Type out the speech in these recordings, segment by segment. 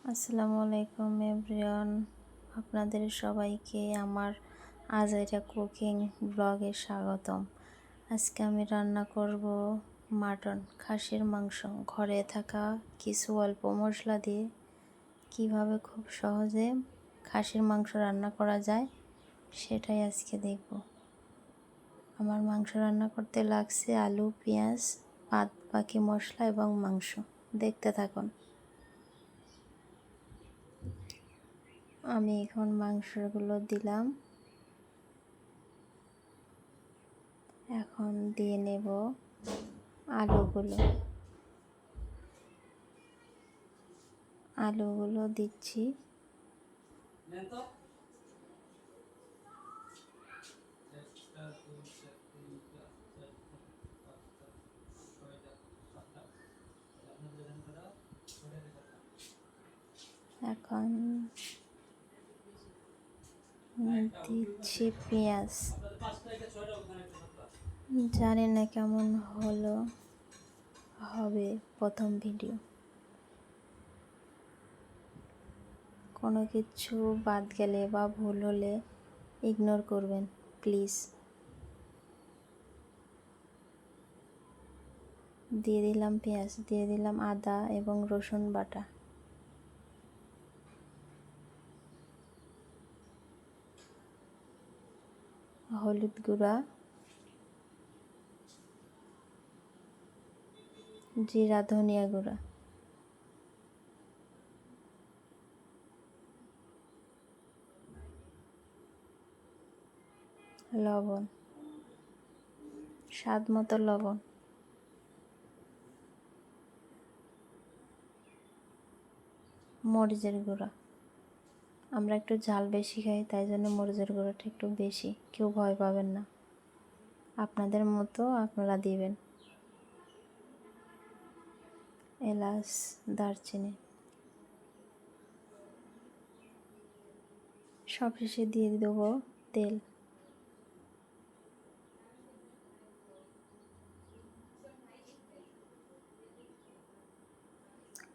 আসসালামু আলাইকুম এভরিওয়ান, আপনাদের সবাইকে আমার আজাইরা কুকিং ব্লগে স্বাগতম। আজকে আমি রান্না করব মাটন, খাসির মাংস। ঘরে থাকা কিছু অল্প মশলা দিয়ে কিভাবে খুব সহজে খাসির মাংস রান্না করা যায় সেটাই আজকে দেখব। আমার মাংস রান্না করতে লাগছে আলু, পেঁয়াজ, বাদ বাকি মশলা এবং মাংস। দেখতে থাকুন। আমি এখন মাংসগুলো দিলাম। এখন দিয়ে নেব আলুগুলো দিচ্ছি। এখন দিচ্ছি পেঁয়াজ। জানি না কেমন হবে প্রথম ভিডিও। কোনো কিছু বাদ গেলে বা ভুল হলে ইগনোর করবেন প্লিজ। দিয়ে দিলাম পেঁয়াজ, দিয়ে দিলাম আদা এবং রসুন বাটা, হলুদ গুঁড়া, জিরা ধনিয়া গুঁড়া, লবণ, স্বাদ মতো লবণ, মরিচের গুঁড়া। আমরা একটু ঝাল বেশি খাই, তাই জন্য মরিচের গুঁড়োটা একটু বেশি। কেউ ভয় পাবেন না, আপনাদের মতো আপনারা দিবেন। এলাচ, দারচিনি, সবশেষে দিয়ে দেবো তেল।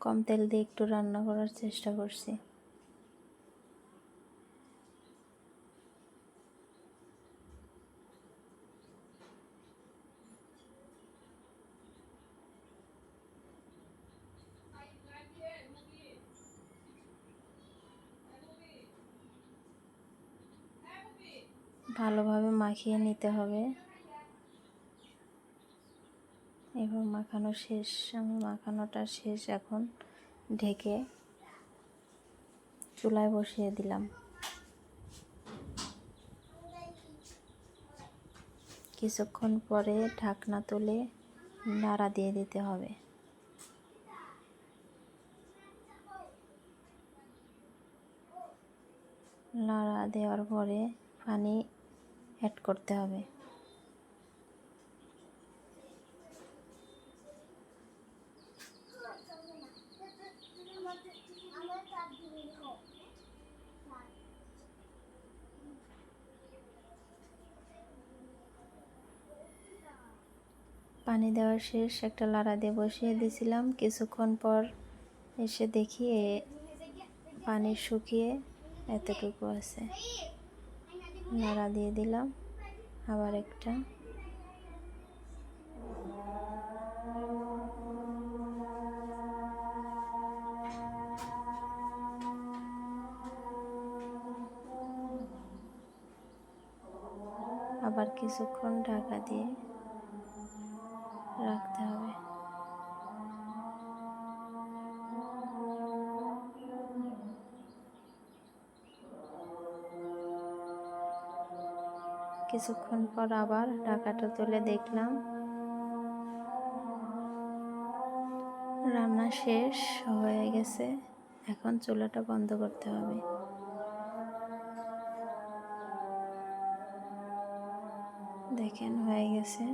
কম তেল দিয়ে একটু রান্না করার চেষ্টা করছি। ভালোভাবে মাখিয়ে নিতে হবে। এবার মাখানো শেষ, আমার মাখানোটা শেষ। এখন ঢেকে চুলায় বসিয়ে দিলাম। কিছুক্ষণ পরে ঢাকনা তুলে নাড়া দিয়ে দিতে হবে। নাড়া দেওয়ার পরে পানি অ্যাড করতে হবে। পানি দেওয়া শেষ, একটা লাড়া দিয়ে বসিয়ে দিয়েছিলাম। কিছুক্ষণ পর এসে দেখি পানি শুকিয়ে এতটুকু আছে। নাড়া দিয়ে দিলাম আবার একটা। আবার কিছুক্ষণ ঢাকা দিয়ে রাখতে হবে। কিছুক্ষণ পর আবার ঢাকাটা তুলে দেখলাম রান্না শেষ হয়ে গেছে। এখন চুলাটা বন্ধ করতে হবে। দেখেন হয়ে গেছে,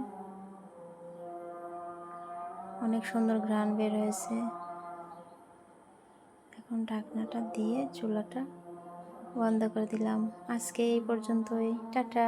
অনেক সুন্দর ঘ্রাণ বের হয়েছে। এখন ঢাকনাটা দিয়ে চুলাটা বন্ধ করে দিলাম। আজকে এই পর্যন্তই, টাটা।